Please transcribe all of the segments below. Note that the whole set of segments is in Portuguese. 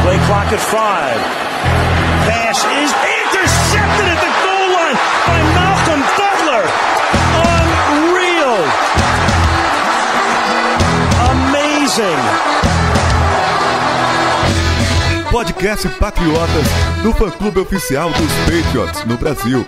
Play clock at 5. Pass is intercepted at the goal line by Malcolm Butler. Unreal. Amazing. Podcast Patriotas, do fã-clube oficial dos Patriots no Brasil.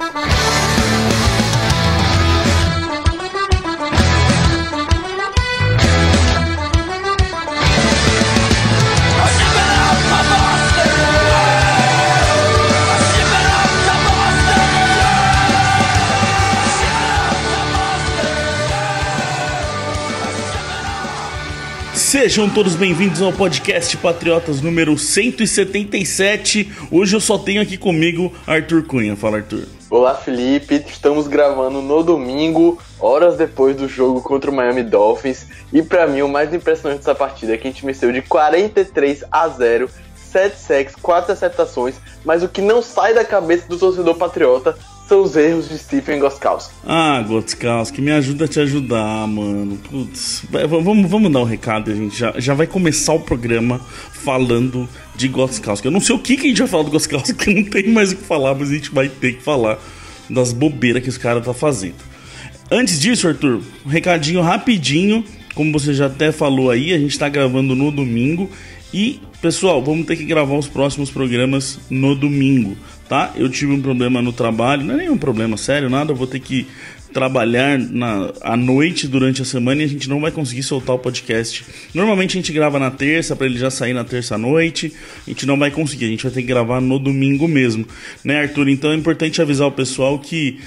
Sejam todos bem-vindos ao podcast Patriotas número 177. Hoje eu só tenho aqui comigo Arthur Cunha. Fala, Arthur. Olá, Felipe. Estamos gravando no domingo, horas depois do jogo contra o Miami Dolphins. E pra mim, o mais impressionante dessa partida é que a gente venceu de 43-0, 7 sacks, 4 interceptações. Mas o que não sai da cabeça do torcedor patriota são os erros de Stephen Gostkowski. Ah, Gostkowski, me ajuda a te ajudar, mano. Putz, vamos dar um recado, a gente já vai começar o programa falando de Gostkowski. Eu não sei o que a gente vai falar do Gostkowski, porque não tem mais o que falar, mas a gente vai ter que falar das bobeiras que esse cara tá fazendo. Antes disso, Arthur, um recadinho rapidinho. Como você já até falou aí, a gente tá gravando no domingo. E, pessoal, vamos ter que gravar os próximos programas no domingo, tá? Eu tive um problema no trabalho, não é nenhum problema sério, nada. Eu vou ter que trabalhar à noite durante a semana e a gente não vai conseguir soltar o podcast. Normalmente a gente grava na terça, para ele já sair na terça à noite. A gente não vai conseguir, a gente vai ter que gravar no domingo mesmo, né, Arthur? Então é importante avisar o pessoal que...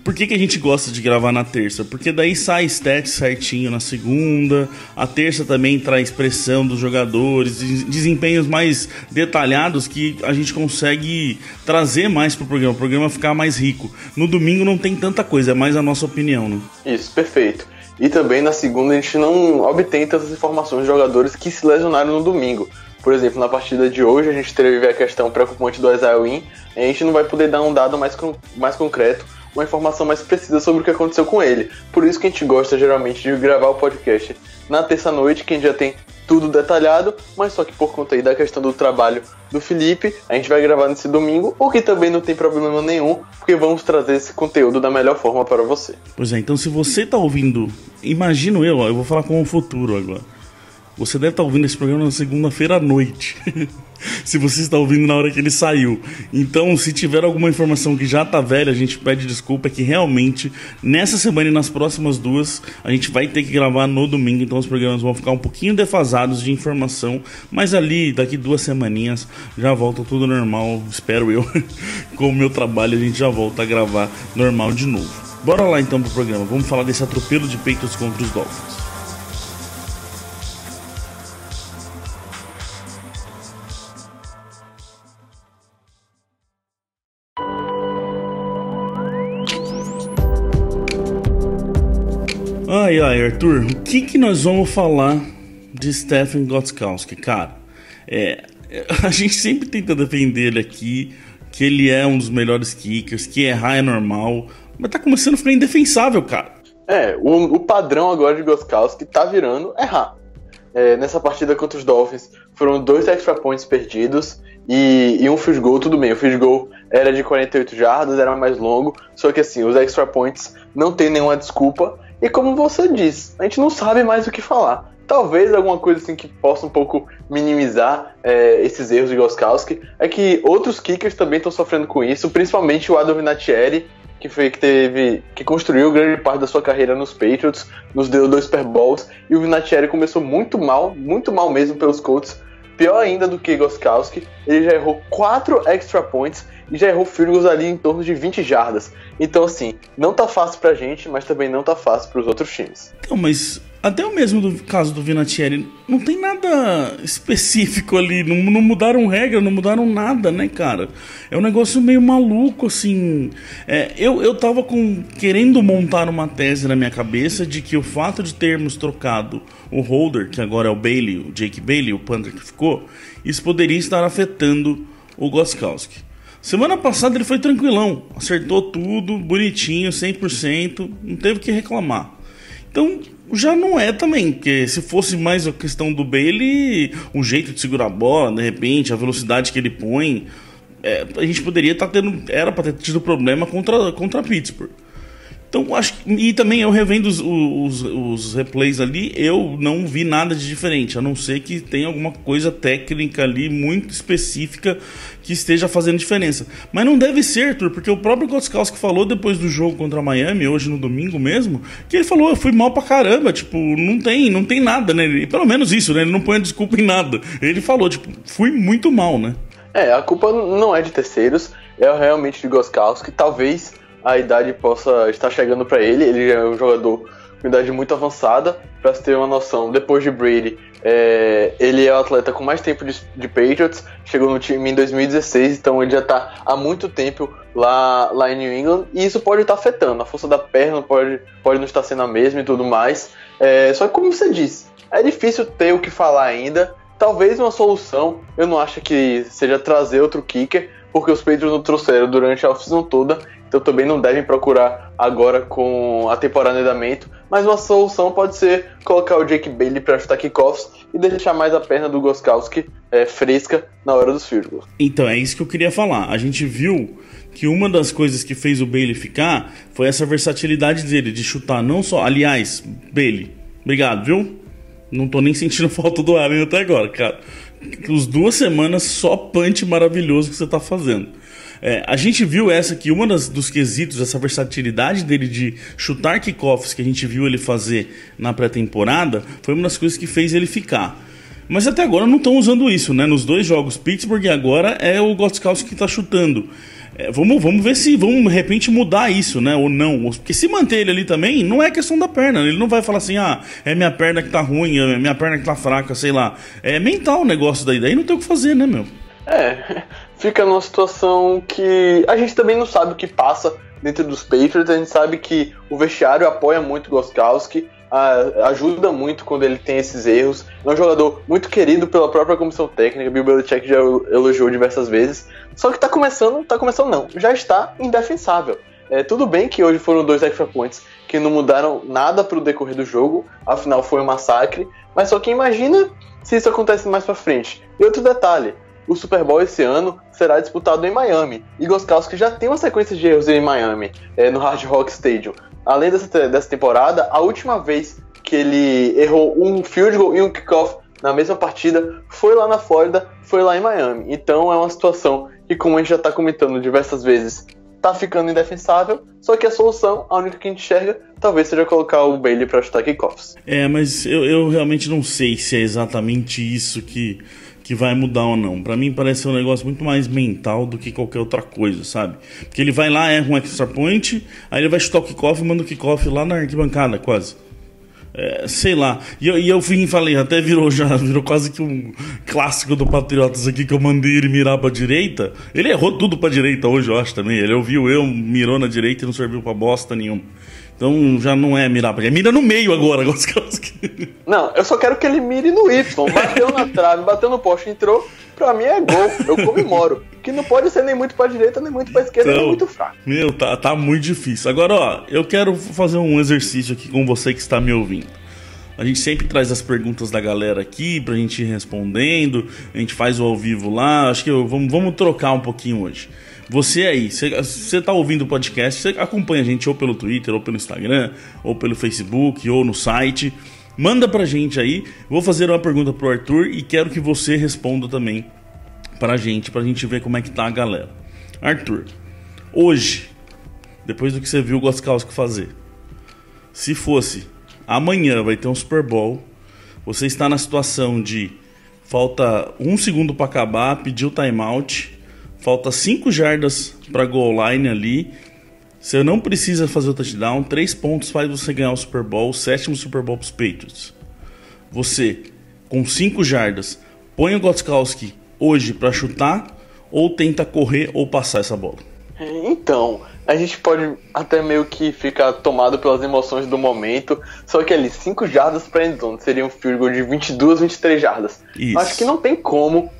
Por que a gente gosta de gravar na terça? Porque daí sai stats certinho na segunda. A terça também traz expressão dos jogadores, desempenhos mais detalhados que a gente consegue trazer mais pro programa, o programa ficar mais rico. No domingo não tem tanta coisa, é mais a nossa opinião, né? Isso, perfeito. E também na segunda a gente não obtém tantas informações de jogadores que se lesionaram no domingo. Por exemplo, na partida de hoje a gente teve a questão preocupante do Isaiah Wynn. A gente não vai poder dar um dado mais concreto, uma informação mais precisa sobre o que aconteceu com ele. Por isso que a gente gosta geralmente de gravar o podcast na terça-noite, que a gente já tem tudo detalhado, mas só que por conta aí da questão do trabalho do Felipe, a gente vai gravar nesse domingo, o que também não tem problema nenhum, porque vamos trazer esse conteúdo da melhor forma para você. Pois é, então se você tá ouvindo, imagino eu vou falar com o futuro agora. Você deve estar ouvindo esse programa na segunda-feira à noite. Se você está ouvindo na hora que ele saiu. Então, se tiver alguma informação que já tá velha, a gente pede desculpa. É que realmente, nessa semana e nas próximas duas, a gente vai ter que gravar no domingo. Então os programas vão ficar um pouquinho defasados de informação. Mas ali, daqui 2 semaninhas, já volta tudo normal. Espero eu. Com o meu trabalho, a gente já volta a gravar normal de novo. Bora lá então pro programa. Vamos falar desse atropelo de Patriots contra os Dolphins. Ai, Arthur, o que nós vamos falar de Stephen Gostkowski? Cara, a gente sempre tenta defender ele aqui, que ele é um dos melhores kickers, que errar é normal, mas tá começando a ficar indefensável, cara. O padrão agora de Gostkowski tá virando errar. Nessa partida contra os Dolphins, foram 2 extra points perdidos e um field goal, tudo bem, o field goal era de 48 jardas, era mais longo, só que assim, os extra points não tem nenhuma desculpa. E como você disse, a gente não sabe mais o que falar. Talvez alguma coisa assim que possa um pouco minimizar esses erros de Gostkowski é que outros kickers também estão sofrendo com isso, principalmente o Adam Vinatieri, que construiu grande parte da sua carreira nos Patriots, nos deu 2 Super Bowls, e o Vinatieri começou muito mal mesmo pelos Colts, pior ainda do que Gostkowski. Ele já errou 4 extra points e já errou field goals ali em torno de 20 jardas. Então assim, não tá fácil pra gente, mas também não tá fácil pros outros times. Então, mas até o mesmo do caso do Vinatieri, não tem nada específico ali, não mudaram regra, não mudaram nada, né, cara? É um negócio meio maluco, assim. Eu tava querendo montar uma tese na minha cabeça de que o fato de termos trocado o holder, que agora é o Bailey, o Jake Bailey, o punter que ficou, isso poderia estar afetando o Gostkowski. Semana passada ele foi tranquilão, acertou tudo, bonitinho, 100%, não teve o que reclamar. Então já não é também, porque se fosse mais a questão do Bailey, o jeito de segurar a bola, de repente, a velocidade que ele põe, a gente poderia estar tendo, era para ter tido problema contra Pittsburgh. Então, acho que, e também eu revendo os replays ali, eu não vi nada de diferente, a não ser que tenha alguma coisa técnica ali muito específica que esteja fazendo diferença. Mas não deve ser, Arthur, porque o próprio Gostkowski falou depois do jogo contra a Miami, hoje no domingo mesmo, que ele falou, eu fui mal pra caramba, tipo, não tem nada, né? E pelo menos isso, né? Ele não põe a desculpa em nada. Ele falou, tipo, fui muito mal, né? A culpa não é de terceiros, é realmente de Gostkowski, talvez a idade possa estar chegando para ele. Ele é um jogador com idade muito avançada. Para você ter uma noção, depois de Brady, ele é o atleta com mais tempo de Patriots. Chegou no time em 2016, então ele já está há muito tempo lá em New England. E isso pode estar afetando. A força da perna pode não estar sendo a mesma e tudo mais. Só que, como você disse, é difícil ter o que falar ainda. Talvez uma solução, eu não acho que seja trazer outro kicker, porque os Patriots não trouxeram durante a off-season toda. Então também não devem procurar agora com a temporada em andamento. Mas uma solução pode ser colocar o Jake Bailey para chutar kickoffs e deixar mais a perna do Gostkowski fresca na hora dos field goals. Então, é isso que eu queria falar. A gente viu que uma das coisas que fez o Bailey ficar foi essa versatilidade dele de chutar não só... Aliás, Bailey, obrigado, viu? Não tô nem sentindo falta do Allen até agora, cara. Os 2 semanas só punch maravilhoso que você tá fazendo. A gente viu uma dos quesitos, essa versatilidade dele de chutar kickoffs que a gente viu ele fazer na pré-temporada, foi uma das coisas que fez ele ficar. Mas até agora não estão usando isso, né? Nos 2 jogos, Pittsburgh, e agora é o Gostkowski que tá chutando. Vamos ver se vão de repente mudar isso, né? Ou não. Porque se manter ele ali também, não é questão da perna. Ele não vai falar assim, é minha perna que tá ruim, é minha perna que tá fraca, sei lá. É mental o negócio daí não tem o que fazer, né, meu? Fica numa situação que a gente também não sabe o que passa dentro dos Patriots. A gente sabe que o vestiário apoia muito o Gostkowski, ajuda muito quando ele tem esses erros. É um jogador muito querido pela própria comissão técnica. Bill Belichick já elogiou diversas vezes. Só que já está indefensável. Tudo bem que hoje foram 2 extra points que não mudaram nada para o decorrer do jogo, afinal foi um massacre, mas só que imagina se isso acontece mais para frente. E outro detalhe, o Super Bowl esse ano será disputado em Miami, e Gostkowski já tem uma sequência de erros em Miami, no Hard Rock Stadium. Além dessa temporada, a última vez que ele errou um field goal e um kickoff na mesma partida foi lá na Flórida, foi lá em Miami. Então é uma situação que, como a gente já está comentando diversas vezes, tá ficando indefensável, só que a solução, a única que a gente enxerga, talvez seja colocar o Bailey para chutar kickoffs. Mas eu realmente não sei se é exatamente isso que vai mudar ou não. Pra mim parece um negócio muito mais mental do que qualquer outra coisa, sabe? Porque ele vai lá, erra um extra point, aí ele vai chutar o kickoff e manda o kickoff lá na arquibancada, quase. Sei lá. E eu falei, até virou quase que um clássico do Patriotas aqui, que eu mandei ele mirar pra direita. Ele errou tudo pra direita hoje, eu acho também. Ele ouviu mirou na direita e não serviu pra bosta nenhuma. Então já não é mirar pra direita. Mira no meio agora, Gostkowski. Não, eu só quero que ele mire no Y. Bateu na trave, bateu no poste, entrou. Pra mim é gol, eu comemoro. Que não pode ser nem muito pra direita, nem muito pra esquerda, nem muito fraco. Meu, tá muito difícil. Agora, eu quero fazer um exercício aqui com você que está me ouvindo. A gente sempre traz as perguntas da galera aqui pra gente ir respondendo. A gente faz o ao vivo lá. Acho que vamos trocar um pouquinho hoje. Você aí, você tá ouvindo o podcast, você acompanha a gente ou pelo Twitter, ou pelo Instagram, ou pelo Facebook, ou no site. Manda pra gente aí. Vou fazer uma pergunta pro Arthur e quero que você responda também pra gente ver como é que tá a galera. Arthur, hoje, depois do que você viu o Gostkowski fazer, se fosse amanhã vai ter um Super Bowl, você está na situação de falta 1 segundo pra acabar, pediu timeout, falta 5 jardas pra goal line ali, você não precisa fazer o touchdown, 3 pontos faz você ganhar o Super Bowl, o 7º Super Bowl pros Patriots. Você, com 5 jardas, põe o Gostkowski hoje pra chutar, ou tenta correr ou passar essa bola? Então, a gente pode até meio que ficar tomado pelas emoções do momento, só que ali 5 jardas pra endzone seria um field goal de 22, 23 jardas. Isso. Acho que não tem como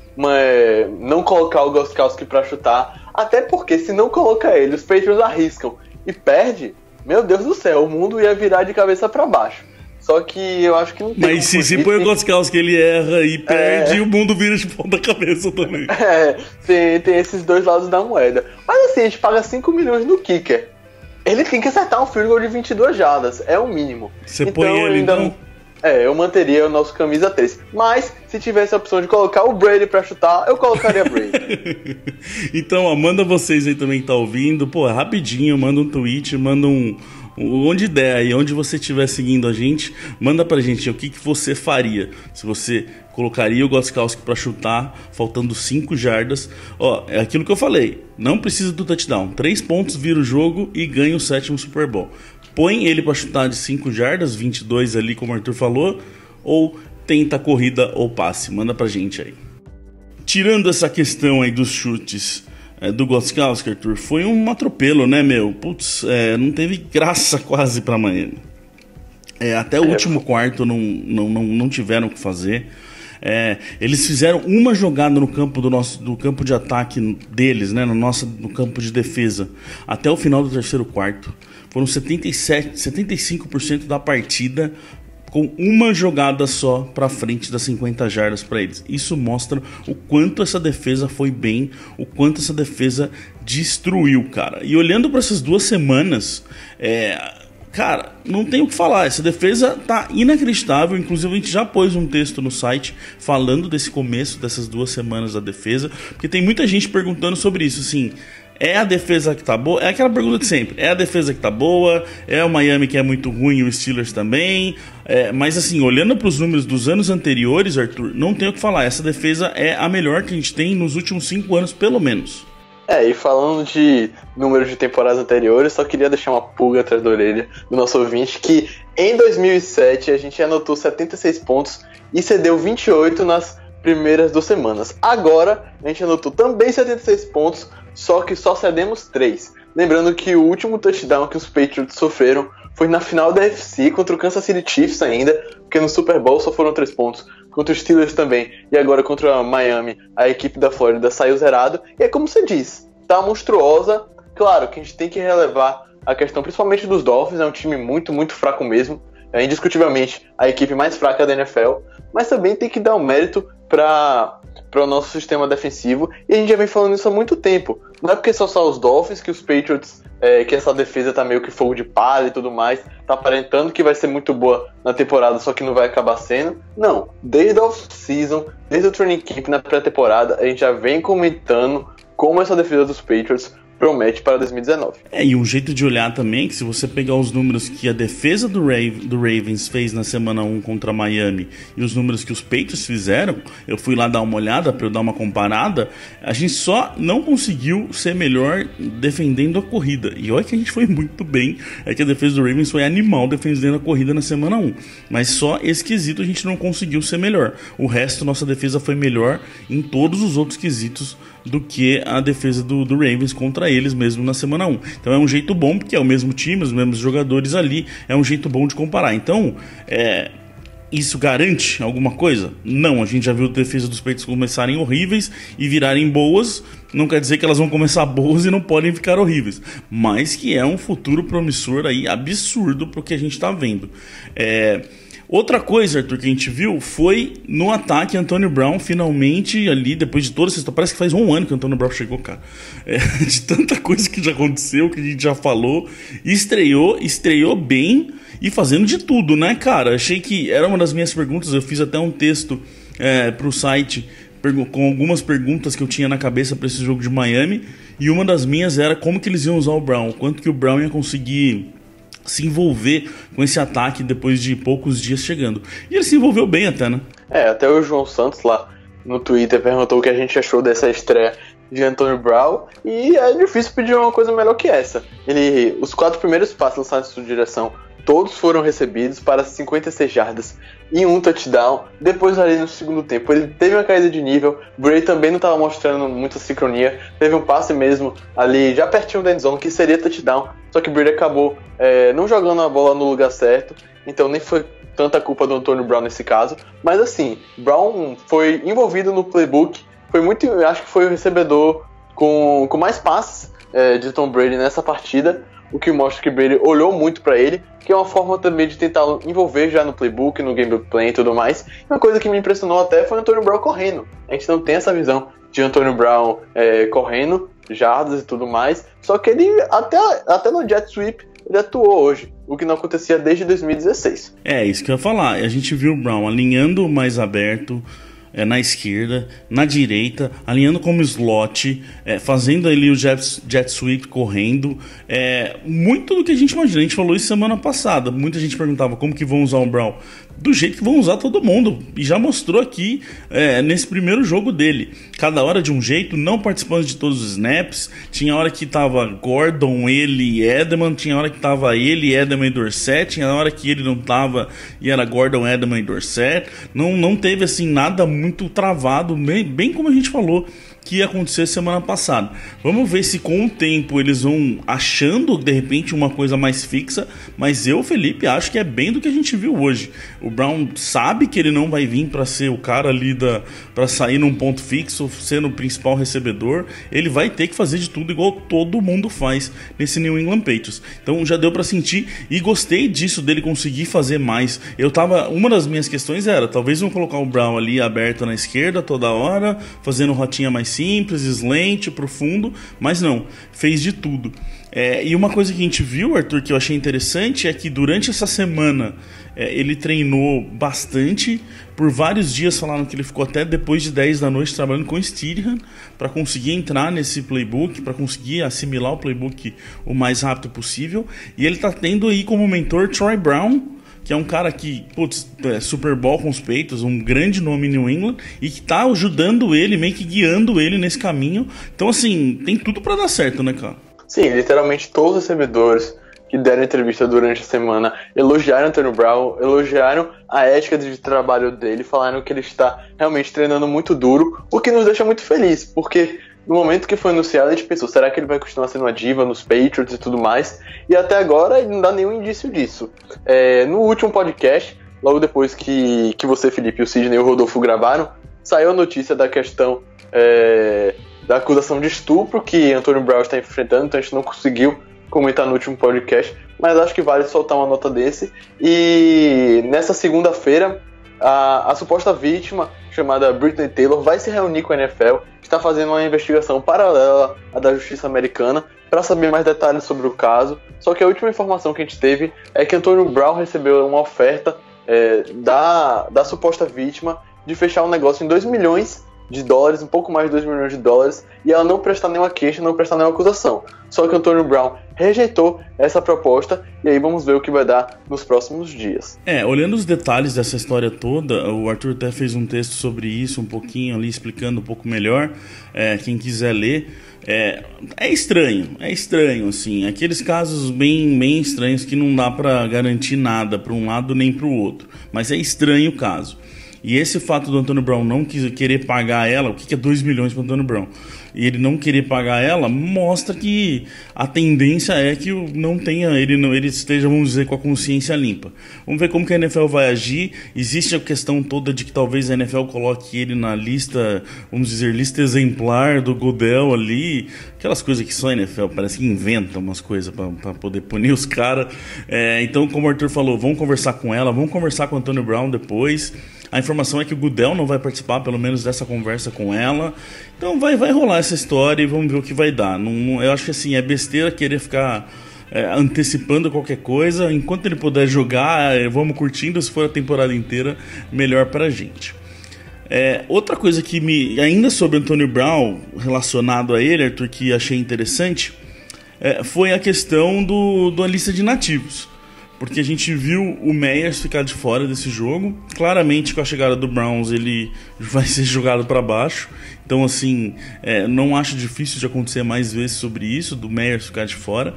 não colocar o Gostkowski pra chutar, até porque se não colocar ele, os Patriots arriscam e perde, meu Deus do céu, o mundo ia virar de cabeça pra baixo. Só que eu acho que não tem. Mas se põe o Gostkowski, ele erra e perde, o mundo vira de ponta cabeça também. Tem esses dois lados da moeda. Mas assim, a gente paga 5 milhões no kicker. Ele tem que acertar um field goal de 22 jardas, é o mínimo. Você põe ele então? Eu manteria o nosso camisa 3. Mas, se tivesse a opção de colocar o Brady pra chutar, eu colocaria Brady. Então, ó, manda vocês aí também que tá ouvindo. Pô, rapidinho, manda um tweet, manda onde der aí, onde você estiver seguindo a gente, manda pra gente o que você faria. Se você colocaria o Gostkowski pra chutar, faltando 5 jardas. Ó, é aquilo que eu falei, não precisa do touchdown. 3 pontos, vira o jogo e ganha o 7º Super Bowl. Põe ele pra chutar de 5 jardas, 22 ali, como o Arthur falou, ou tenta corrida ou passe. Manda pra gente aí. Tirando essa questão aí dos chutes do Gostkowski, Arthur, foi um atropelo, né, meu? Putz, não teve graça quase pra Miami. Até o último quarto não tiveram o que fazer. Eles fizeram uma jogada no campo do campo de ataque deles, né, no campo de defesa, até o final do terceiro quarto. Foram 75% da partida com uma jogada só para frente das 50 jardas para eles. Isso mostra o quanto essa defesa foi bem, o quanto essa defesa destruiu, cara. E olhando para essas 2 semanas, cara, não tem o que falar. Essa defesa tá inacreditável. Inclusive a gente já pôs um texto no site falando desse começo dessas 2 semanas da defesa, porque tem muita gente perguntando sobre isso, assim. É a defesa que tá boa? É aquela pergunta de sempre. É a defesa que tá boa? É o Miami que é muito ruim e o Steelers também? Mas assim, olhando para os números dos anos anteriores, Arthur, não tem o que falar. Essa defesa é a melhor que a gente tem nos últimos 5 anos, pelo menos. E falando de números de temporadas anteriores, só queria deixar uma pulga atrás da orelha do nosso ouvinte, que em 2007 a gente anotou 76 pontos e cedeu 28 nas primeiras 2 semanas. Agora a gente anotou também 76 pontos, só que só cedemos 3. Lembrando que o último touchdown que os Patriots sofreram foi na final da NFC contra o Kansas City Chiefs ainda, porque no Super Bowl só foram 3 pontos, contra os Steelers também, e agora contra a Miami, a equipe da Flórida saiu zerado, e é como você diz, tá monstruosa. Claro que a gente tem que relevar a questão principalmente dos Dolphins, é um time muito, muito fraco mesmo, é indiscutivelmente a equipe mais fraca da NFL, mas também tem que dar um mérito para o nosso sistema defensivo, e a gente já vem falando isso há muito tempo. Não é porque só os Dolphins que os Patriots, que essa defesa tá meio que fogo de palha e tudo mais, tá aparentando que vai ser muito boa na temporada, só que não vai acabar sendo. Não, desde a off-season, desde o training camp na pré-temporada, a gente já vem comentando como essa defesa dos Patriots promete para 2019. E um jeito de olhar também, que se você pegar os números que a defesa do Ravens fez na semana 1 contra Miami e os números que os Patriots fizeram, eu fui lá dar uma olhada para eu dar uma comparada, a gente só não conseguiu ser melhor defendendo a corrida. E olha que a gente foi muito bem, é que a defesa do Ravens foi animal defendendo a corrida na semana 1. Mas só esse quesito a gente não conseguiu ser melhor. O resto, nossa defesa foi melhor em todos os outros quesitos do que a defesa do Ravens contra eles mesmo na semana 1. Então é um jeito bom, porque é o mesmo time, os mesmos jogadores ali, é um jeito bom de comparar. Então, isso garante alguma coisa? Não, a gente já viu a defesa dos Patriots começarem horríveis e virarem boas. Não quer dizer que elas vão começar boas e não podem ficar horríveis, mas que é um futuro promissor aí absurdo pro que a gente tá vendo. Outra coisa, Arthur, que a gente viu foi no ataque Antônio Brown, finalmente, ali, depois de toda essa história, parece que faz 1 ano que o Antônio Brown chegou, cara. De tanta coisa que já aconteceu, que a gente já falou, estreou bem e fazendo de tudo, né, cara? Achei que era uma das minhas perguntas, eu fiz até um texto pro site com algumas perguntas que eu tinha na cabeça para esse jogo de Miami, e uma das minhas era como que eles iam usar o Brown, quanto que o Brown ia conseguir se envolver com esse ataque depois de poucos dias chegando. E ele se envolveu bem até, né? Até o João Santos lá no Twitter perguntou o que a gente achou dessa estreia de Antônio Brown, e é difícil pedir uma coisa melhor que essa. Os 4 primeiros passos lançados em sua direção, todos foram recebidos para 56 jardas e 1 touchdown. Depois, ali no segundo tempo, ele teve uma caída de nível. Brady também não estava mostrando muita sincronia. Teve um passe mesmo ali já pertinho da endzone que seria touchdown, só que Brady acabou não jogando a bola no lugar certo, então nem foi tanta culpa do Antônio Brown nesse caso. Mas assim, Brown foi envolvido no playbook, acho que foi o recebedor com mais passes de Tom Brady nessa partida. o que mostra que Brady olhou muito para ele, que é uma forma também de tentar envolver já no playbook, no gameplay plan e tudo mais. Uma coisa que me impressionou até foi o Antonio Brown correndo. A gente não tem essa visão de Antonio Brown correndo, jardas e tudo mais, só que ele até no jet sweep ele atuou hoje, o que não acontecia desde 2016. É, isso que eu ia falar. A gente viu o Brown alinhando mais aberto, na esquerda, na direita, alinhando como slot, fazendo ali o jet sweep correndo. Muito do que a gente imagina. A gente falou isso semana passada. Muita gente perguntava como que vão usar o Brown. Do jeito que vão usar todo mundo. E já mostrou aqui nesse primeiro jogo dele. Cada hora de um jeito, não participando de todos os snaps. Tinha hora que tava Gordon, ele e Edelman. Tinha hora que tava ele, Edelman e Dorsett. Tinha hora que ele não tava e era Gordon, Edelman e Dorsett. Não teve assim nada muito travado, bem como a gente falou que ia acontecer semana passada. Vamos ver se com o tempo eles vão achando de repente uma coisa mais fixa, mas eu, Felipe, acho que é bem do que a gente viu hoje. O Brown sabe que ele não vai vir para ser o cara ali para sair num ponto fixo, sendo o principal recebedor. Ele vai ter que fazer de tudo igual todo mundo faz nesse New England Patriots. Então já deu para sentir e gostei disso, dele conseguir fazer mais. Uma das minhas questões era, talvez vão colocar o Brown ali aberto na esquerda toda hora, fazendo rotinha mais simples, slant, profundo, mas não, fez de tudo. E uma coisa que a gente viu, Arthur, que eu achei interessante é que durante essa semana ele treinou bastante. Por vários dias falaram que ele ficou até depois de 10 da noite trabalhando com o Steedham para conseguir entrar nesse playbook, para conseguir assimilar o playbook o mais rápido possível. E ele está tendo aí como mentor Troy Brown, que é um cara que, Super Bowl com os Patriots, um grande nome em New England, e que tá ajudando ele, meio que guiando ele nesse caminho. Então, assim, tem tudo pra dar certo, né, cara? Sim, literalmente todos os recebedores que deram entrevista durante a semana elogiaram Antonio Brown, elogiaram a ética de trabalho dele, falaram que ele está realmente treinando muito duro, o que nos deixa muito feliz, porque no momento que foi anunciado, a gente pensou, será que ele vai continuar sendo uma diva nos Patriots e tudo mais? E até agora ele não dá nenhum indício disso. No último podcast, logo depois que você, Felipe, o Sidney e o Rodolfo gravaram, saiu a notícia da questão da acusação de estupro que Antonio Brown está enfrentando, então a gente não conseguiu comentar no último podcast, mas acho que vale soltar uma nota desse. E nessa segunda-feira, a suposta vítima, chamada Brittany Taylor, vai se reunir com a NFL, está fazendo uma investigação paralela à da justiça americana para saber mais detalhes sobre o caso. Só que a última informação que a gente teve é que Antonio Brown recebeu uma oferta da suposta vítima de fechar um negócio em $2 milhões, um pouco mais de $2 milhões, e ela não prestar nenhuma queixa, não prestar nenhuma acusação. Só que Antonio Brown rejeitou essa proposta, e aí vamos ver o que vai dar nos próximos dias. Olhando os detalhes dessa história toda, o Arthur até fez um texto sobre isso, um pouquinho ali, explicando um pouco melhor, quem quiser ler. É estranho, assim, aqueles casos bem estranhos que não dá pra garantir nada para um lado nem pro outro, mas é estranho o caso. E esse fato do Antonio Brown não querer pagar ela, o que é 2 milhões para o Antonio Brown? E ele não querer pagar ela, mostra que a tendência é que ele esteja, vamos dizer, com a consciência limpa. Vamos ver como que a NFL vai agir. Existe a questão toda de que talvez a NFL coloque ele na lista, vamos dizer, lista exemplar do Goodell ali. Aquelas coisas que só a NFL parece que inventa umas coisas para poder punir os caras. Então, como o Arthur falou, vamos conversar com ela, vamos conversar com o Antonio Brown depois. A informação é que o Goodell não vai participar, pelo menos, dessa conversa com ela. Então vai rolar essa história e vamos ver o que vai dar. Eu acho que assim, é besteira querer ficar antecipando qualquer coisa. Enquanto ele puder jogar, vamos curtindo. Se for a temporada inteira, melhor pra gente. Outra coisa que ainda sobre Antonio Brown, relacionado a ele, Arthur, que achei interessante, foi a questão da lista de nativos. Porque a gente viu o Meyers ficar de fora desse jogo. Claramente, com a chegada do Browns, ele vai ser jogado para baixo. Então, assim, não acho difícil de acontecer mais vezes sobre isso, do Meyers ficar de fora.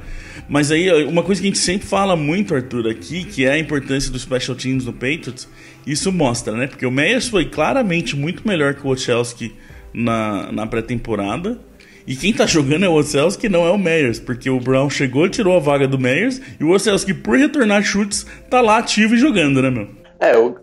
Mas aí, uma coisa que a gente sempre fala muito, Arthur, aqui, que é a importância dos special teams no Patriots, isso mostra, né? Porque o Meyers foi claramente muito melhor que o Wojciechowski na pré-temporada. E quem tá jogando é o Wojciechowski, não é o Meyers, porque o Brown chegou e tirou a vaga do Meyers, e o Wojciechowski, por retornar chutes, tá lá ativo e jogando, né, meu?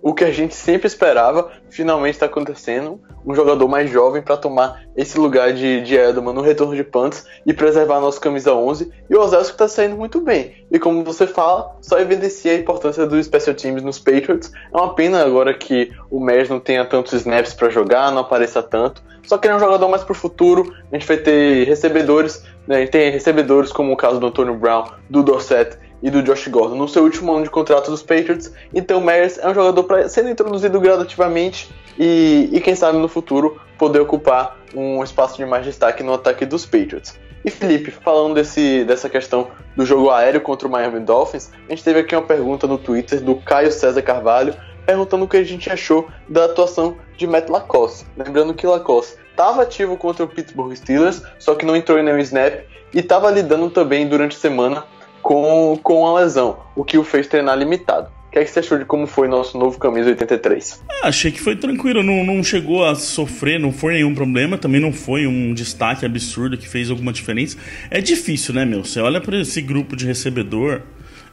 O que a gente sempre esperava finalmente está acontecendo. Um jogador mais jovem para tomar esse lugar de Edelman no retorno de punts e preservar a nossa camisa 11. E o Ozelski está saindo muito bem. E como você fala, só evidencia a importância dos special teams nos Patriots. É uma pena agora que o Myers não tenha tantos snaps para jogar, não apareça tanto. Só que ele é um jogador mais pro futuro. A gente vai ter recebedores, né? A gente tem recebedores como o caso do Antonio Brown, do Dorsett e do Josh Gordon no seu último ano de contrato dos Patriots. Então o Myers é um jogador para ser introduzido gradativamente e quem sabe no futuro poder ocupar um espaço de mais destaque no ataque dos Patriots. E Felipe, falando dessa questão do jogo aéreo contra o Miami Dolphins, a gente teve aqui uma pergunta no Twitter do Caio César Carvalho perguntando o que a gente achou da atuação de Matt LaCosse. Lembrando que LaCosse estava ativo contra o Pittsburgh Steelers, só que não entrou em nenhum snap e estava lidando também durante a semana com a lesão, o que o fez treinar limitado. O que é que você achou de como foi nosso novo camisa 83? Achei que foi tranquilo, não chegou a sofrer, não foi nenhum problema, também não foi um destaque absurdo que fez alguma diferença. É difícil, né, meu? Você olha para esse grupo de recebedor,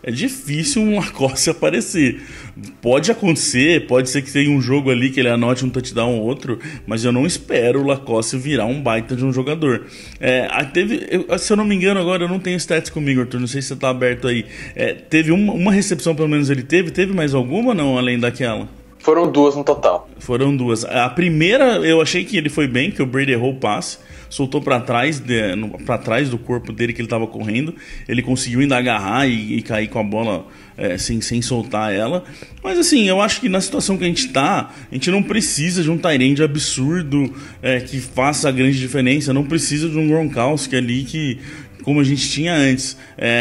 é difícil um LaCosse aparecer. Pode acontecer, pode ser que tenha um jogo ali que ele anote um touchdown ou outro, mas eu não espero o LaCosse virar um baita de um jogador. Se eu não me engano agora, eu não tenho stats comigo, Arthur, não sei se você tá aberto aí. Teve uma recepção pelo menos ele teve mais alguma ou não, além daquela? Foram 2 no total. Foram 2. A primeira eu achei que ele foi bem, que o Brady errou o passe, soltou para trás do corpo dele que ele estava correndo. Ele conseguiu ainda agarrar e cair com a bola sem soltar ela. Mas assim, eu acho que na situação que a gente não precisa de um tight end absurdo que faça a grande diferença. Não precisa de um Gronkowski ali como a gente tinha antes.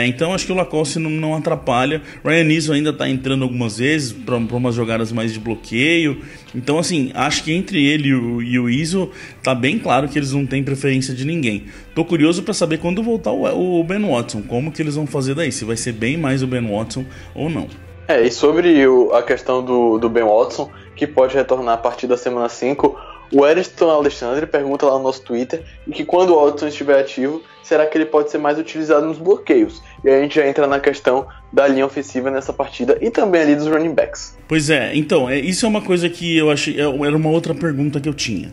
Então acho que o LaCosse não atrapalha. Ryan Neeson ainda está entrando algumas vezes para umas jogadas mais de bloqueio. Então assim, acho que entre ele e o Izzo tá bem claro que eles não têm preferência de ninguém. Tô curioso para saber quando voltar o Ben Watson, como que eles vão fazer daí, se vai ser bem mais o Ben Watson ou não. E sobre a questão do Ben Watson, que pode retornar a partir da semana 5, o Eriston Alexandre pergunta lá no nosso Twitter e que quando o Watson estiver ativo, será que ele pode ser mais utilizado nos bloqueios? E aí a gente já entra na questão da linha ofensiva nessa partida e também ali dos running backs. Pois então, isso é uma coisa que eu achei, era uma outra pergunta que eu tinha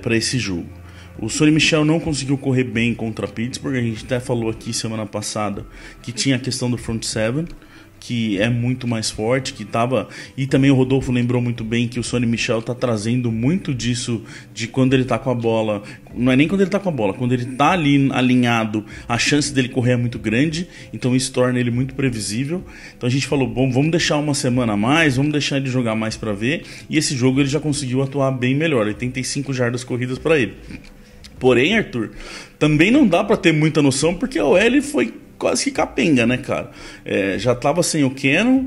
para esse jogo. O Sonny Michel não conseguiu correr bem contra Pittsburgh, a gente até falou aqui semana passada que tinha a questão do front seven, que é muito mais forte, e também o Rodolfo lembrou muito bem que o Sonny Michel tá trazendo muito disso de quando ele tá com a bola, não é nem quando ele tá com a bola, quando ele tá ali alinhado, a chance dele correr é muito grande, então isso torna ele muito previsível. Então a gente falou, bom, vamos deixar uma semana a mais, vamos deixar ele jogar mais para ver, e esse jogo ele já conseguiu atuar bem melhor, 85 jardas corridas para ele. Porém, Arthur, também não dá para ter muita noção, porque a OL foi quase que capenga, né, cara? Já tava sem o Cannon,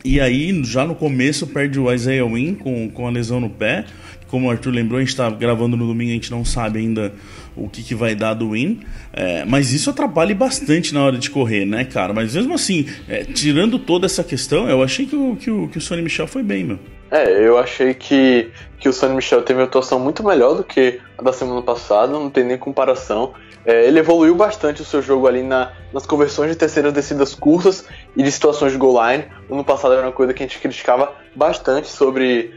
e aí já no começo perde o Isaiah Wynn com a lesão no pé. Como o Arthur lembrou, a gente tá gravando no domingo, a gente não sabe ainda o que vai dar do Wynn, mas isso atrapalha bastante na hora de correr, né, cara? Mas mesmo assim, tirando toda essa questão, eu achei que o Sonny Michel foi bem, meu. Eu achei que o Sonny Michel teve uma atuação muito melhor do que a da semana passada, não tem nem comparação. Ele evoluiu bastante o seu jogo ali nas conversões de terceiras descidas curtas e de situações de goal line. No ano passado era uma coisa que a gente criticava bastante sobre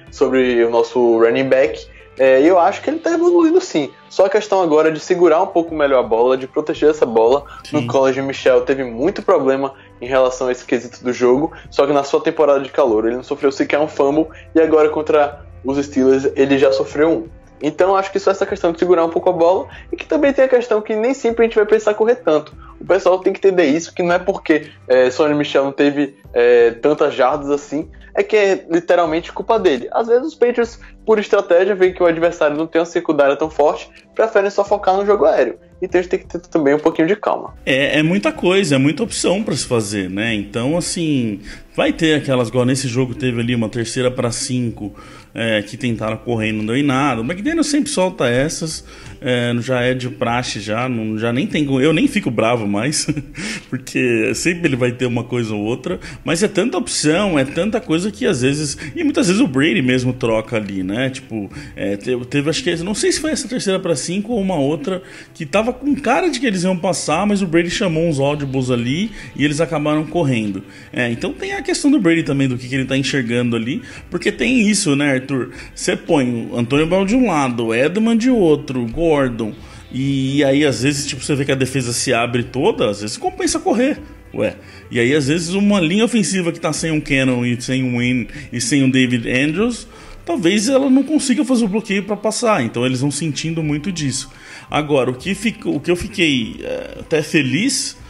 o nosso running back. E eu acho que ele está evoluindo sim. Só a questão agora é de segurar um pouco melhor a bola, de proteger essa bola. Sim. No college, o Michel teve muito problema em relação a esse quesito do jogo. Só que na sua temporada de calor ele não sofreu sequer um fumble. E agora contra os Steelers ele já sofreu um. Então acho que só essa questão de segurar um pouco a bola, e que também tem a questão que nem sempre a gente vai pensar correr tanto. O pessoal tem que entender isso, que não é porque Sonny Michel não teve tantas jardas assim, é que é literalmente culpa dele. Às vezes os Patriots, por estratégia, veem que o adversário não tem uma secundária tão forte, preferem só focar no jogo aéreo. Então a gente tem que ter também um pouquinho de calma. É muita coisa, é muita opção para se fazer, né? Então, assim, vai ter aquelas, igual nesse jogo teve ali uma 3ª para 5, que tentaram correr e não deu em nada. O McDaniel sempre solta essas, já é de praxe, já nem tem, eu nem fico bravo mais, porque sempre ele vai ter uma coisa ou outra, mas é tanta opção, é tanta coisa que às vezes, e muitas vezes o Brady mesmo troca ali, né? Tipo, teve acho que, não sei se foi essa 3ª para 5 ou uma outra, que tava com cara de que eles iam passar, mas o Brady chamou uns audibles ali e eles acabaram correndo. Então tem a questão do Brady também, do que ele tá enxergando ali, porque tem isso, né, Arthur? Você põe o Antônio Brown de um lado, o Edelman de outro, o Gordon, e aí às vezes tipo, você vê que a defesa se abre toda, às vezes compensa correr. E aí às vezes uma linha ofensiva que tá sem um Cannon e sem um Wynn e sem um David Andrews, talvez ela não consiga fazer o bloqueio para passar, então eles vão sentindo muito disso. Agora, o que eu fiquei até feliz,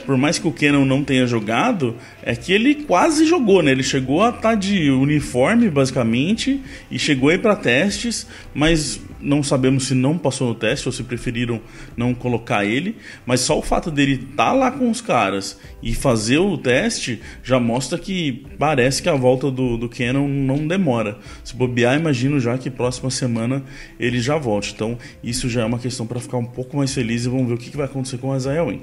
por mais que o Cannon não tenha jogado, é que ele quase jogou, né? Ele chegou a estar de uniforme, basicamente, e chegou aí para testes, mas não sabemos se não passou no teste ou se preferiram não colocar ele. Mas só o fato dele estar lá com os caras e fazer o teste já mostra que parece que a volta do Cannon não demora. Se bobear, imagino já que próxima semana ele já volte. Então isso já é uma questão para ficar um pouco mais feliz e vamos ver o que vai acontecer com o Isaiah Wynn.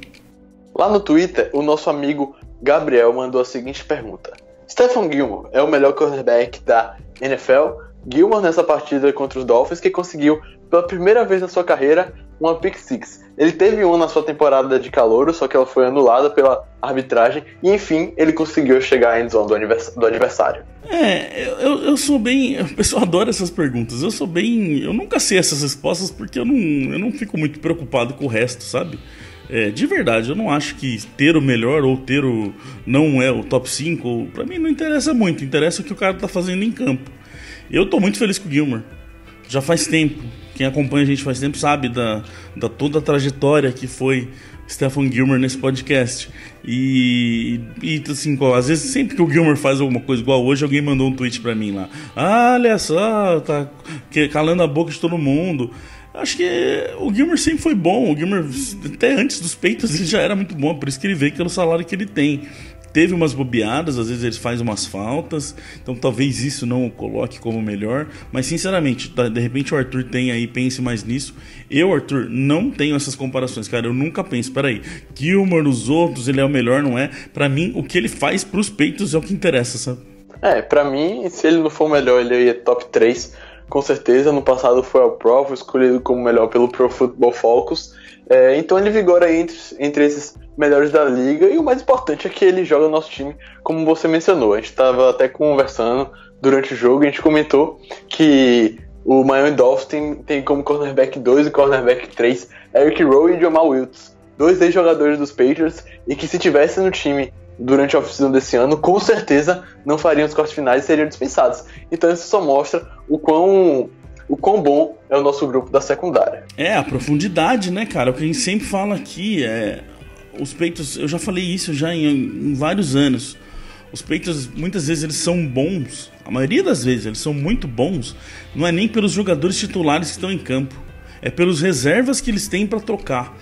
Lá no Twitter, o nosso amigo Gabriel mandou a seguinte pergunta: Stephon Gilmore é o melhor cornerback da NFL? Gilmore nessa partida contra os Dolphins, que conseguiu pela primeira vez na sua carreira uma pick six. Ele teve uma na sua temporada de calouro, só que ela foi anulada pela arbitragem, e enfim, ele conseguiu chegar à endzone do adversário. Eu sou bem... O pessoal adora essas perguntas. Eu nunca sei essas respostas porque eu não fico muito preocupado com o resto, sabe? De verdade, eu não acho que ter o melhor ou ter o não é o top 5, pra mim não interessa muito, interessa o que o cara tá fazendo em campo. Eu tô muito feliz com o Gilmore, já faz tempo, quem acompanha a gente faz tempo sabe da toda a trajetória que foi Stephon Gilmore nesse podcast. E assim, às vezes sempre que o Gilmore faz alguma coisa igual hoje, alguém mandou um tweet pra mim lá: olha só, tá calando a boca de todo mundo. Acho que o Gilmore sempre foi bom. O Gilmore, até antes dos peitos, ele já era muito bom. Por isso que ele veio pelo salário que ele tem. Teve umas bobeadas, às vezes ele faz umas faltas. Então talvez isso não o coloque como melhor. Mas sinceramente, de repente o Arthur tem aí, pense mais nisso. Eu, Arthur, não tenho essas comparações, cara. Eu nunca penso, peraí, Gilmore, os outros, ele é o melhor, não é? Pra mim, o que ele faz pros peitos é o que interessa, sabe? Pra mim, se ele não for o melhor, ele ia top 3. Com certeza, no passado foi ao Pro, foi escolhido como melhor pelo Pro Football Focus. Então ele vigora entre esses melhores da liga. E o mais importante é que ele joga no nosso time, como você mencionou. A gente estava até conversando durante o jogo, a gente comentou que o Miami Dolphins tem como cornerback 2 e cornerback 3 Eric Rowe e Jamal Wills, 2 ex-jogadores dos Patriots, e que se tivesse no time durante a off-season desse ano, com certeza não fariam os cortes finais e seriam dispensados. Então isso só mostra o quão bom é o nosso grupo da secundária. A profundidade, né, cara? O que a gente sempre fala aqui os Patriots, eu já falei isso já em vários anos. Os Patriots, muitas vezes, eles são bons. A maioria das vezes, eles são muito bons. Não é nem pelos jogadores titulares que estão em campo. É pelos reservas que eles têm para trocar.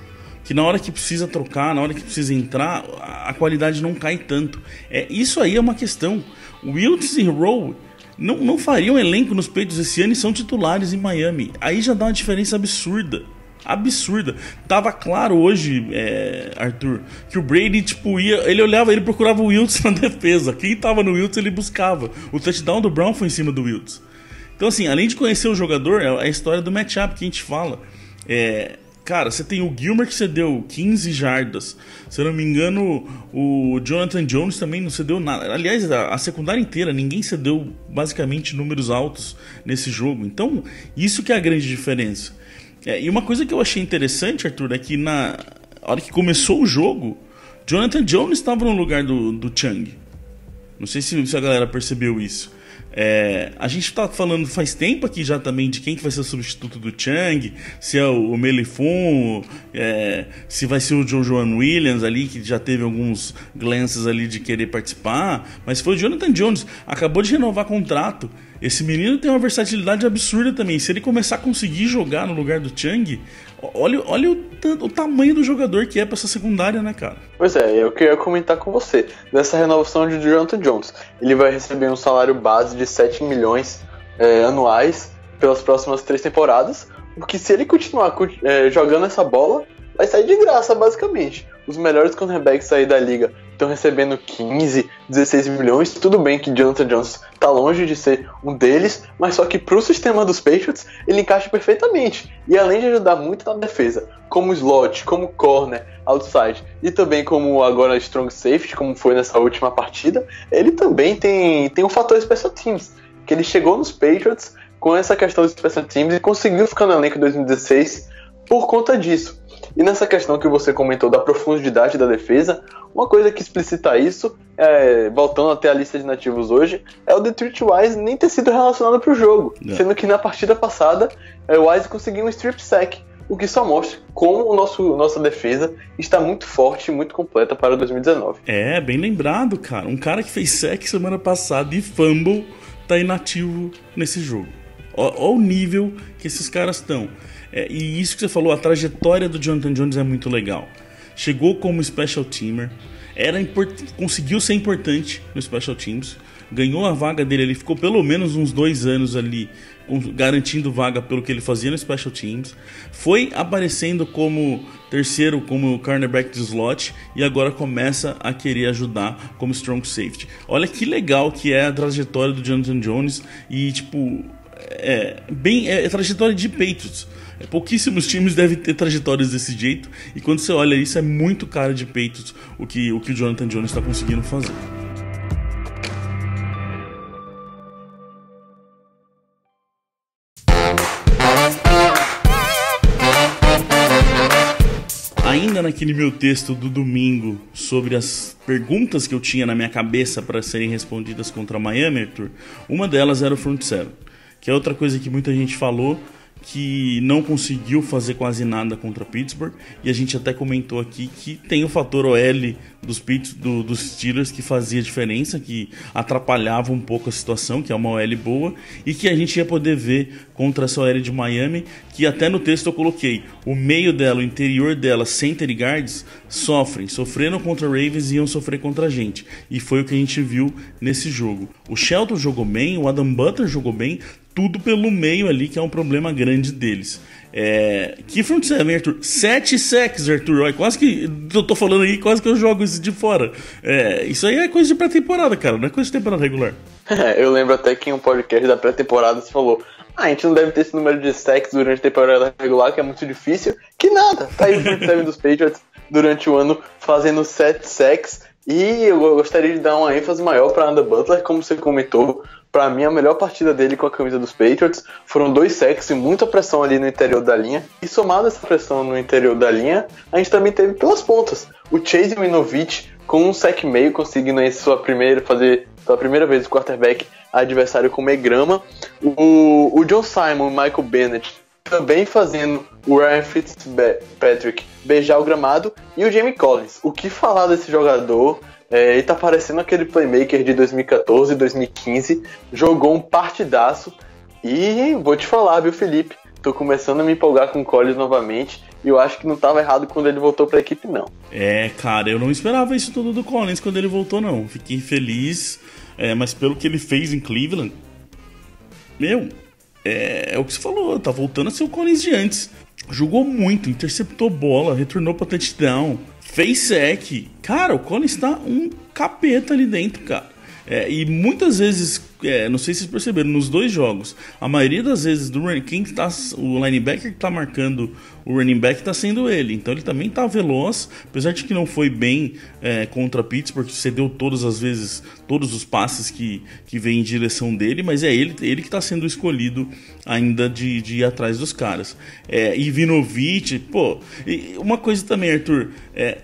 Que na hora que precisa trocar, na hora que precisa entrar, a qualidade não cai tanto. Isso aí é uma questão. Wills e Rowe não fariam elenco nos Patriots esse ano e são titulares em Miami. Aí já dá uma diferença absurda. Tava claro hoje, Arthur, que o Brady ele procurava o Wills na defesa. Quem tava no Wills ele buscava. O touchdown do Brown foi em cima do Wills. Então assim, além de conhecer o jogador, é a história do matchup que a gente fala. Cara, você tem o Gilmore que cedeu 15 jardas. Se eu não me engano, o Jonathan Jones também não cedeu nada. Aliás, a secundária inteira, ninguém cedeu basicamente números altos nesse jogo. Então, isso que é a grande diferença. E uma coisa que eu achei interessante, Arthur, é que na hora que começou o jogo, Jonathan Jones estava no lugar do Chung. Não sei se a galera percebeu isso. A gente tá falando faz tempo aqui já também de quem que vai ser o substituto do Chung, se é o Melifon, se vai ser o Jojoan Williams ali, que já teve alguns glances ali de querer participar, mas foi o Jonathan Jones, acabou de renovar contrato. Esse menino tem uma versatilidade absurda também. Se ele começar a conseguir jogar no lugar do Chung, olha o tamanho do jogador que é pra essa secundária, né, cara? Pois eu queria comentar com você dessa renovação de Jonathan Jones. Ele vai receber um salário base de 7 milhões anuais pelas próximas 3 temporadas, porque se ele continuar jogando essa bola, vai sair de graça, basicamente. Os melhores cornerbacks aí da liga estão recebendo 15, 16 milhões. Tudo bem que Jonathan Jones tá longe de ser um deles, mas só que pro sistema dos Patriots ele encaixa perfeitamente. E além de ajudar muito na defesa, como slot, como corner, outside e também como agora strong safety, como foi nessa última partida, ele também tem um fator special teams, que ele chegou nos Patriots com essa questão dos special teams e conseguiu ficar no elenco em 2016 por conta disso. E nessa questão que você comentou da profundidade da defesa, uma coisa que explicita isso, voltando até a lista de nativos hoje, é o Detroit Wise nem ter sido relacionado para o jogo, sendo que na partida passada o Wise conseguiu um strip sack, o que só mostra como nossa defesa está muito forte e muito completa para 2019. Bem lembrado, cara. Um cara que fez sack semana passada e fumble tá inativo nesse jogo. Olha o nível que esses caras estão. E isso que você falou, a trajetória do Jonathan Jones é muito legal. Chegou como special teamer, conseguiu ser importante no special teams, ganhou a vaga dele, ele ficou pelo menos uns 2 anos ali garantindo vaga pelo que ele fazia no special teams, foi aparecendo como terceiro, como cornerback de slot, e agora começa a querer ajudar como strong safety. Olha que legal que é a trajetória do Jonathan Jones, e tipo, é trajetória de Patriots. Pouquíssimos times devem ter trajetórias desse jeito, e quando você olha isso, é muito cara de Patriots o que o Jonathan Jones está conseguindo fazer. Ainda naquele meu texto do domingo sobre as perguntas que eu tinha na minha cabeça para serem respondidas contra Miami, Arthur, uma delas era o front seven, que é outra coisa que muita gente falou, que não conseguiu fazer quase nada contra Pittsburgh, e a gente até comentou aqui que tem o fator OL dos Steelers que fazia diferença, que atrapalhava um pouco a situação, que é uma OL boa, e que a gente ia poder ver contra essa OL de Miami, que até no texto eu coloquei, o meio dela, o interior dela, center e guards, sofreram contra Ravens e iam sofrer contra a gente, e foi o que a gente viu nesse jogo. O Shelton jogou bem, o Adam Butler jogou bem, tudo pelo meio ali, que é um problema grande deles. Que front seven, Arthur? 7 sacks, Arthur. Olha, quase que eu tô falando aí, quase que eu jogo isso de fora. Isso aí é coisa de pré-temporada, cara, não é coisa de temporada regular. Eu lembro até que em um podcast da pré-temporada você falou: a gente não deve ter esse número de sacks durante a temporada regular, que é muito difícil. Que nada, tá aí o front seven dos Patriots durante o ano fazendo 7 sacks. E eu gostaria de dar uma ênfase maior para Adam Butler, como você comentou. Para mim, a melhor partida dele com a camisa dos Patriots foram 2 sacks e muita pressão ali no interior da linha. E somado a essa pressão no interior da linha, a gente também teve pelas pontas o Chase Winovich com um sack meio, conseguindo aí fazer pela primeira vez o quarterback adversário comer grama. O John Simon e o Michael Bennett também fazendo o Ryan Fitzpatrick beijar o gramado. E o Jamie Collins. O que falar desse jogador? Ele tá parecendo aquele playmaker de 2014 e 2015, jogou um partidaço, e vou te falar, viu, Felipe, tô começando a me empolgar com o Collins novamente, e eu acho que não tava errado quando ele voltou pra equipe, não. Cara, eu não esperava isso tudo do Collins quando ele voltou, não. Fiquei feliz, mas pelo que ele fez em Cleveland, é o que você falou, tá voltando a ser o Collins de antes. Jogou muito, interceptou bola, retornou pra touchdown, fez sec. Cara, o Collins tá um capeta ali dentro, cara. E muitas vezes, não sei se vocês perceberam, nos 2 jogos, a maioria das vezes o linebacker que tá marcando o running back tá sendo ele. Então ele também tá veloz, apesar de que não foi bem contra Pittsburgh, cedeu todas as vezes, todos os passes que vêm em direção dele, mas é ele que tá sendo escolhido ainda de ir atrás dos caras. E Winovich, uma coisa também, Arthur,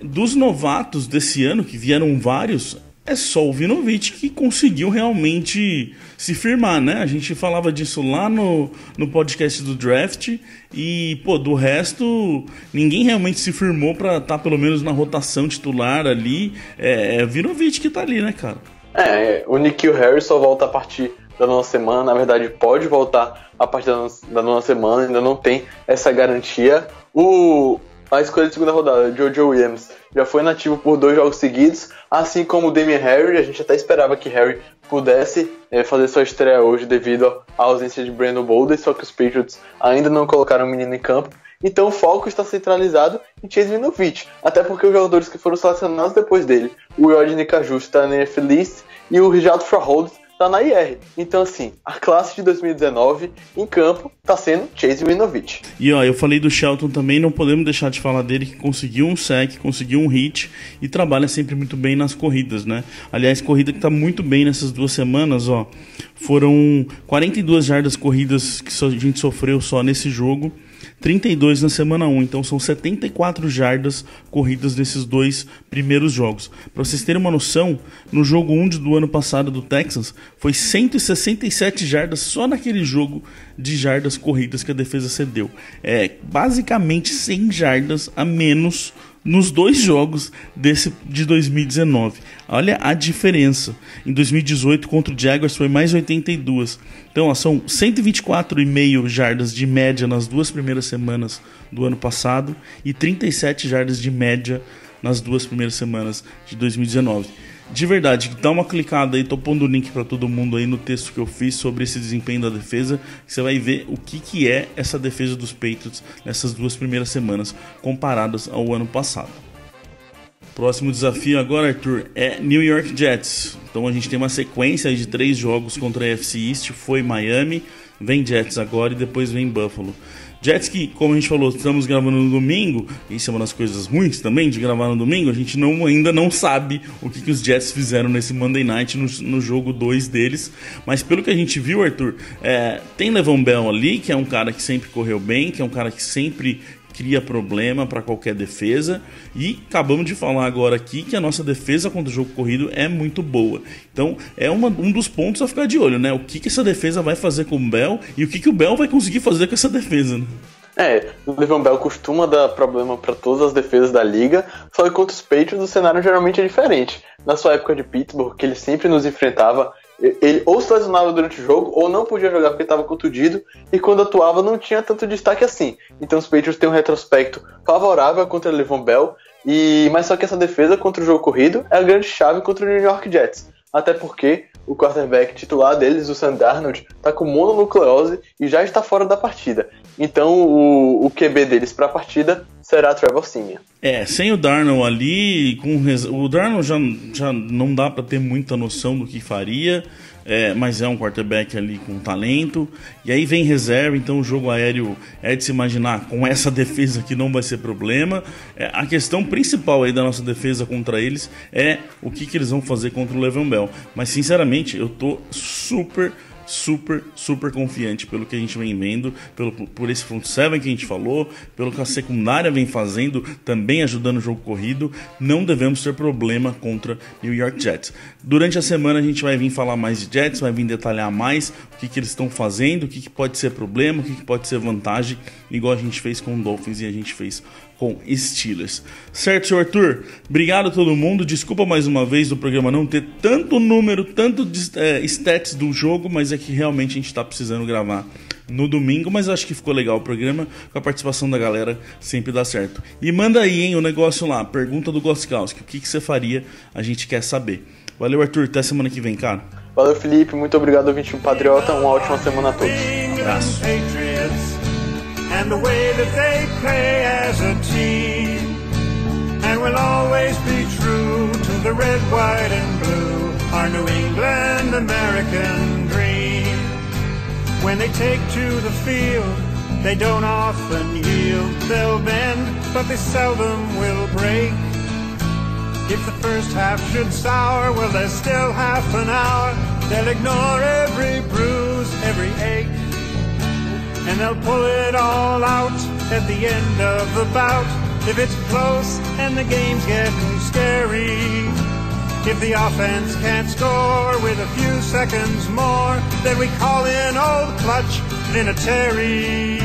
dos novatos desse ano, que vieram vários, é só o Winovich que conseguiu realmente se firmar, né? A gente falava disso lá no podcast do draft e, do resto, ninguém realmente se firmou pra estar pelo menos na rotação titular ali. É o Winovich que tá ali, né, cara? O N'Keal Harry só volta a partir da 9ª semana, na verdade pode voltar a partir da 9ª semana, ainda não tem essa garantia. A escolha de segunda rodada, Jojo Williams, já foi nativo por 2 jogos seguidos, assim como o Damian Harry. A gente até esperava que Harry pudesse fazer sua estreia hoje devido à ausência de Brandon Bolden, só que os Patriots ainda não colocaram o menino em campo. Então o foco está centralizado em Chase Winovich, até porque os jogadores que foram selecionados depois dele, o Yodny Cajus está na NFL List e o Richard Froholt está na IR. Então assim, a classe de 2019 em campo está sendo Chase Winovich. E ó, eu falei do Shelton também, não podemos deixar de falar dele, que conseguiu um sack, conseguiu um hit e trabalha sempre muito bem nas corridas, né? Aliás, corrida que está muito bem nessas 2 semanas, ó. Foram 42 jardas corridas que a gente sofreu só nesse jogo, 32 na semana 1, então são 74 jardas corridas nesses 2 primeiros jogos. Para vocês terem uma noção, no jogo 1 do ano passado do Texans, foi 167 jardas só naquele jogo de jardas corridas que a defesa cedeu. É basicamente 100 jardas a menos nos 2 jogos de 2019. Olha a diferença. Em 2018 contra o Jaguars foi mais 82. Então ó, são 124,5 jardas de média nas 2 primeiras semanas do ano passado e 37 jardas de média nas 2 primeiras semanas de 2019. De verdade, dá uma clicada aí, tô pondo o link para todo mundo aí no texto que eu fiz sobre esse desempenho da defesa, que você vai ver o que é essa defesa dos Patriots nessas 2 primeiras semanas comparadas ao ano passado. Próximo desafio agora, Arthur, é New York Jets. Então a gente tem uma sequência de 3 jogos contra a AFC East, foi Miami, vem Jets agora e depois vem Buffalo. Jets que, como a gente falou, estamos gravando no domingo, isso é uma das coisas ruins também de gravar no domingo, a gente ainda não sabe o que os Jets fizeram nesse Monday Night no jogo 2 deles, mas pelo que a gente viu, Arthur, tem Le'Veon Bell ali, que é um cara que sempre correu bem, que é um cara que sempre cria problema para qualquer defesa, e acabamos de falar agora aqui que a nossa defesa contra o jogo corrido é muito boa. Então é um dos pontos a ficar de olho, né? O que essa defesa vai fazer com o Bell e o que o Bell vai conseguir fazer com essa defesa, né? O Le'Veon Bell costuma dar problema para todas as defesas da liga, só que contra os Patriots o cenário geralmente é diferente. Na sua época de Pittsburgh, que ele sempre nos enfrentava, ele ou se lesionava durante o jogo ou não podia jogar porque estava contundido, e quando atuava não tinha tanto destaque assim. Então os Patriots têm um retrospecto favorável contra o Le'Veon Bell, mas só que essa defesa contra o jogo corrido é a grande chave contra o New York Jets. Até porque o quarterback titular deles, o Sam Darnold, está com mononucleose e já está fora da partida. Então o QB deles para a partida será Trevor Siemian. Sem o Darnold ali, o Darnold já não dá para ter muita noção do que faria, mas é um quarterback ali com talento. E aí vem reserva, então o jogo aéreo é de se imaginar, com essa defesa que não vai ser problema. A questão principal aí da nossa defesa contra eles é o que eles vão fazer contra o Le'Veon Bell. Mas sinceramente, eu tô super confiante pelo que a gente vem vendo, por esse front seven que a gente falou, pelo que a secundária vem fazendo, também ajudando o jogo corrido. Não devemos ter problema contra New York Jets. Durante a semana a gente vai vir falar mais de Jets, vai vir detalhar mais o que eles estão fazendo, o que pode ser problema, o que pode ser vantagem, igual a gente fez com o Dolphins e a gente fez com Steelers. Certo, senhor Arthur? Obrigado a todo mundo. Desculpa mais uma vez do programa não ter tanto número, tanto stats do jogo, mas é que realmente a gente está precisando gravar no domingo, mas acho que ficou legal o programa, com a participação da galera sempre dá certo. E manda aí, hein, o negócio lá, pergunta do Gostkowski, o que você faria, a gente quer saber. Valeu, Arthur, até semana que vem, cara. Valeu, Felipe, muito obrigado, ouvinte do Patriota, uma ótima semana a todos. Abraço. And the way that they play as a team, and will always be true to the red, white and blue, our New England American dream. When they take to the field, they don't often yield. They'll bend, but they seldom will break. If the first half should sour, well, there's still half an hour. They'll ignore every bruise, every ache, and they'll pull it all out at the end of the bout. If it's close and the game's getting scary, if the offense can't score with a few seconds more, then we call in old clutch Vinatieri.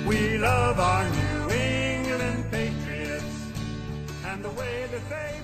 We love our New England Patriots and the way that they